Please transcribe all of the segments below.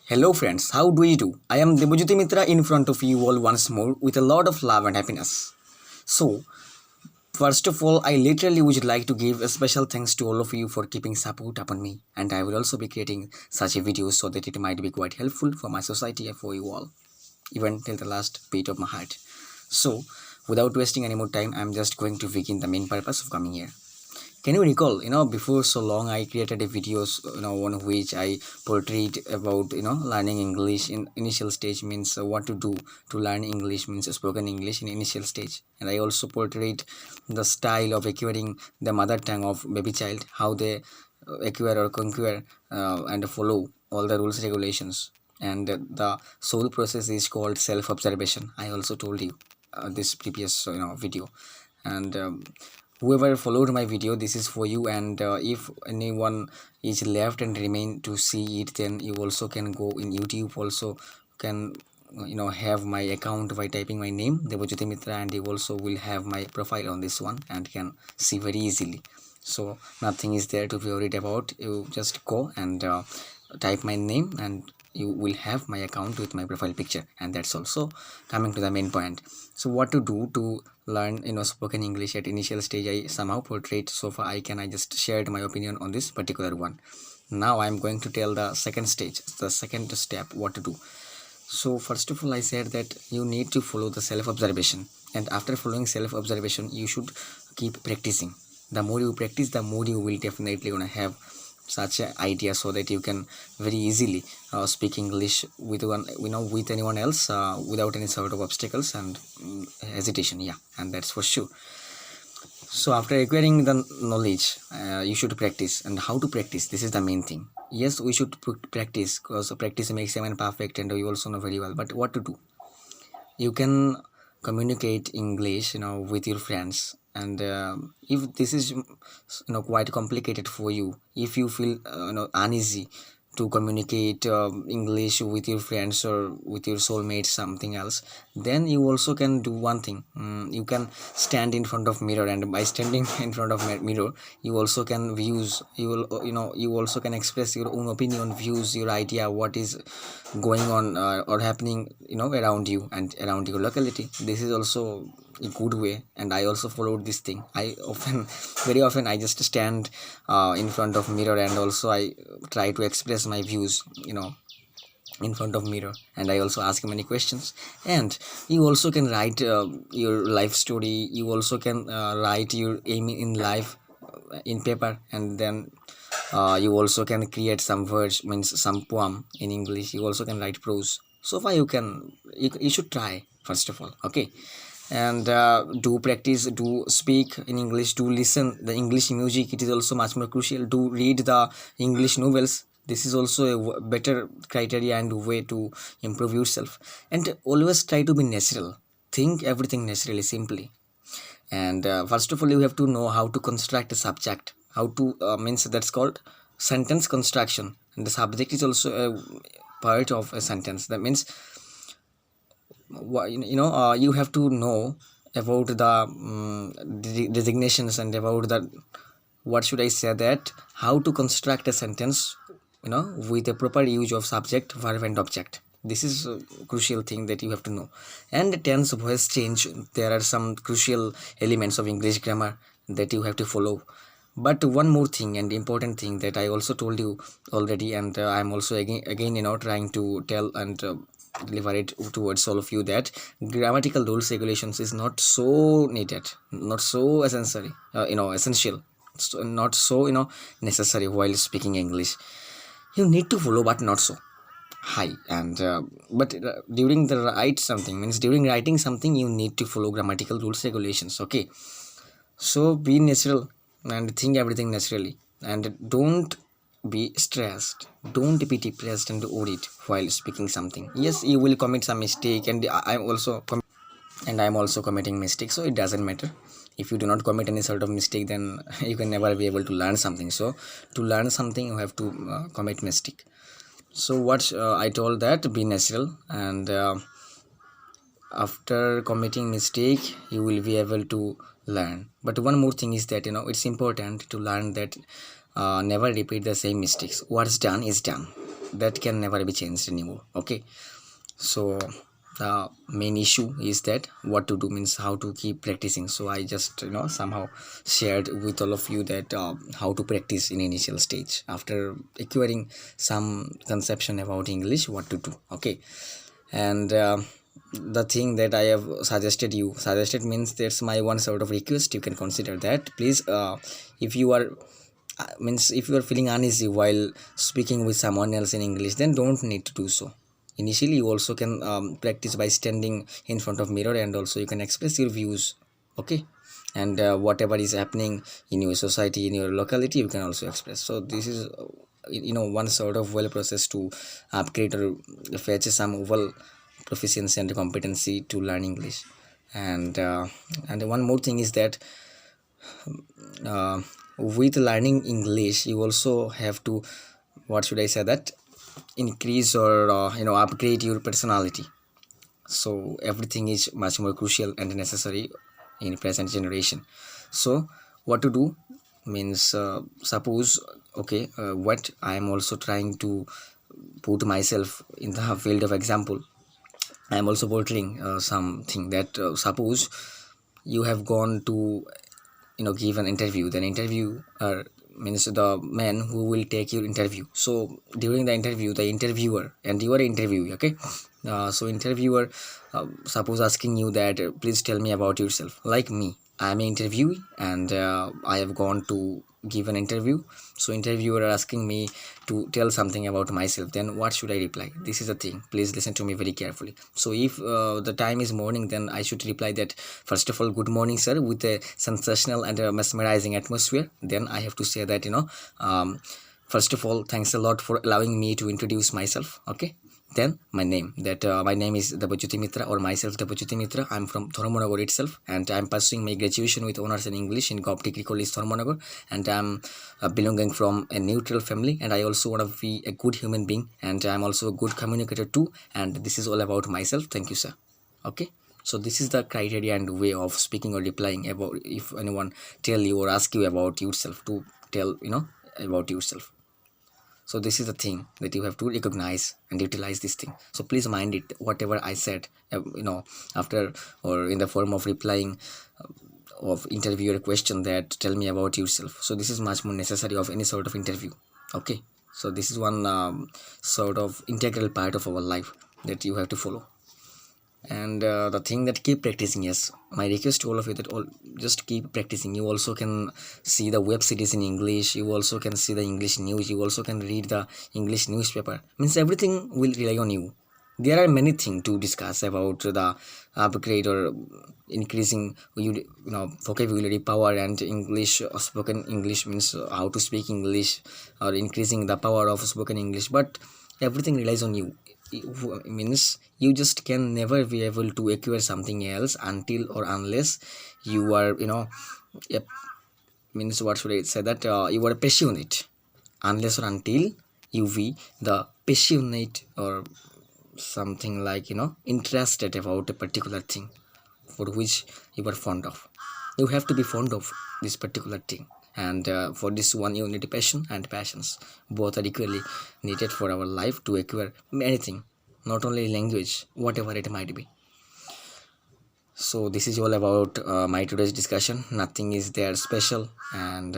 Hello friends, how do you do? I am Debojyoti Mitra in front of you all once more with a lot of love and happiness. So, first of all, I literally would like to give a special thanks to all of you for keeping support upon me, and I will also be creating such a video so that it might be quite helpful for my society and for you all, even till the last beat of my heart. So, without wasting any more time, I am just going to begin the main purpose of coming here. Can you recall, before so long I created a videos, on which I portrayed about, learning English in initial stage means what to do to learn English means spoken English in initial stage. And I also portrayed the style of acquiring the mother tongue of baby child, how they acquire or conquer and follow all the rules regulations. And the sole process is called self-observation. I also told you this previous, video. And whoever followed my video, this is for you. And if anyone is left and remain to see it, then you also can go in YouTube, also can have my account by typing my name Debojyoti Mitra, and you also will have my profile on this one and can see very easily. So nothing is there to be worried about. You just go and type my name and you will have my account with my profile picture. And that's also coming to the main point. So what to do to learn spoken English at initial stage, I somehow portrayed so far. I just shared my opinion on this particular one. Now I'm going to tell the second stage, the second step, what to do. So first of all, I said that you need to follow the self-observation, and after following self-observation you should keep practicing. The more you practice, the more you will definitely gonna have such an idea, so that you can very easily speak English with with anyone else without any sort of obstacles and hesitation. Yeah, and that's for sure. So after acquiring the knowledge, you should practice. And how to practice, this is the main thing. Yes, we should practice, because practice makes a man perfect, and we also know very well. But what to do? You can communicate English with your friends. And if this is quite complicated for you, if you feel uneasy to communicate English with your friends or with your soulmate, something else, then you also can do one thing. You can stand in front of mirror, and by standing in front of mirror, you also can views, you will you also can express your own opinion, views, your idea, what is going on or happening around you and around your locality. This is also a good way, and I also followed this thing. I often very often I just stand in front of mirror, and also I try to express my views in front of mirror, and I also ask many questions. And you also can write your life story. You also can write your aim in life in paper, and then you also can create some words, means some poem in English. You also can write prose. So far you should try first of all, okay? And do practice, do speak in English, do listen the English music. It is also much more crucial. Do read the English novels. This is also a better criteria and way to improve yourself. And always try to be natural. Think everything naturally, simply. And first of all, you have to know how to construct a subject, how to means that's called sentence construction. And the subject is also a part of a sentence. That means you have to know about the designations, and about the, what should I say, that how to construct a sentence with a proper use of subject, verb and object. This is a crucial thing that you have to know. And tense, voice change, there are some crucial elements of English grammar that you have to follow. But one more thing and important thing that I also told you already, and I'm also again trying to tell and deliver it towards all of you, that grammatical rules regulations is not so needed, not so essential, so not so necessary while speaking English. You need to follow, but not so high. And but during the during writing something, you need to follow grammatical rules regulations, okay? So be natural and think everything naturally, and don't be stressed, don't be depressed and worried while speaking something. Yes, you will commit some mistake, and I'm also committing mistakes, so it doesn't matter. If you do not commit any sort of mistake, then you can never be able to learn something. So to learn something, you have to commit mistake. So what I told, that be natural, and after committing mistake, you will be able to learn. But one more thing is that it's important to learn that never repeat the same mistakes. What's done is done. that can never be changed anymore. Okay, so the main issue is that what to do means how to keep practicing. So I just somehow shared with all of you that how to practice in initial stage after acquiring some conception about English, what to do. Okay, and the thing that I have suggested means that's my one sort of request. You can consider that, please. If you are means if you are feeling uneasy while speaking with someone else in English, then don't need to do so. Initially you also can practice by standing in front of mirror, and also you can express your views. Okay, and whatever is happening in your society, in your locality, you can also express. So this is one sort of well process to upgrade or fetch some overall proficiency and competency to learn English. And one more thing is that uh, with learning English you also have to, what should I say, that increase or upgrade your personality. So everything is much more crucial and necessary in present generation. So what to do means, suppose, okay, what I am also trying to put myself in the field of example. I am also portraying something that, suppose you have gone to give an interview. Then interview means the man who will take your interview. So during the interview, the interviewer and you are interviewee. Okay, so interviewer, suppose asking you that, please tell me about yourself. Like me, I am an interviewee, and I have gone to give an interview. So interviewer are asking me to tell something about myself. Then what should I reply? This is the thing, please listen to me very carefully. So if the time is morning, then I should reply that, first of all, good morning sir, with a sensational and mesmerizing atmosphere. Then I have to say that, first of all, thanks a lot for allowing me to introduce myself. Okay, then my name, that my name is Dabajyoti Mitra, or myself Dabajyoti Mitra. I'm from Dharmanagar itself, and I'm pursuing my graduation with honors in English in Gop Degree College Dharmanagar, and I'm belonging from a neutral family, and I also want to be a good human being, and I'm also a good communicator too. And this is all about myself. Thank you, sir. Okay, so this is the criteria and way of speaking or replying about, if anyone tell you or ask you about yourself, to tell about yourself. So this is the thing that you have to recognize and utilize this thing. So please mind it, whatever I said, after or in the form of replying of interviewer question that tell me about yourself. So this is much more necessary of any sort of interview. Okay, so this is one sort of integral part of our life that you have to follow. And the thing that, keep practicing. Yes, my request to all of you that all just keep practicing. You also can see the web series in English, you also can see the English news, you also can read the English newspaper. Means everything will rely on you. There are many things to discuss about the upgrade or increasing vocabulary power and English, spoken English, means how to speak English, or increasing the power of spoken English. But everything relies on you. Means you just can never be able to acquire something else until or unless you are yep, means what should I say, that you are passionate. Unless or until you be the passionate, or something like interested about a particular thing for which you are fond of. You have to be fond of this particular thing, and for this one you need passion and passions. Both are equally needed for our life to acquire anything, not only language, whatever it might be. So this is all about my today's discussion. Nothing is there special, and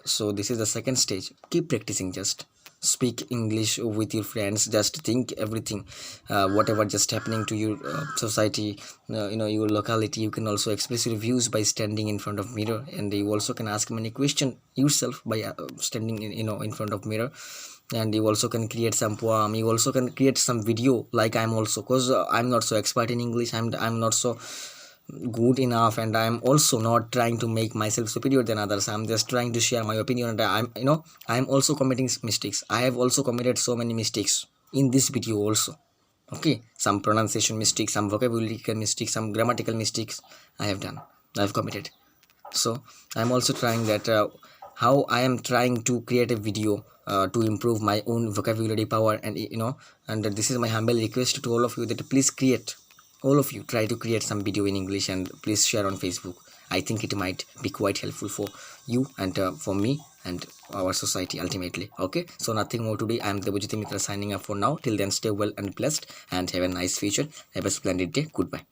so this is the second stage. Keep practicing. Just speak English with your friends. Just think everything, whatever just happening to your society, your locality. You can also express your views by standing in front of mirror, and you also can ask many questions yourself by standing in front of mirror. And you also can create some poem, you also can create some video, like I'm also, because I'm not so expert in English, I'm not so good enough, and I'm also not trying to make myself superior than others. I'm just trying to share my opinion, and I'm also committing mistakes. I have also committed so many mistakes in this video also. Okay, some pronunciation mistakes, some vocabulary mistakes, some grammatical mistakes I have done, I've committed. So I'm also trying that, how I am trying to create a video to improve my own vocabulary power, and and this is my humble request to all of you, that please create, all of you try to create some video in English and please share on Facebook. I think it might be quite helpful for you and for me, and our society ultimately. Okay, so nothing more today. I am Debojyoti Mitra signing off for now. Till then, stay well and blessed, and have a nice future. Have a splendid day. Goodbye.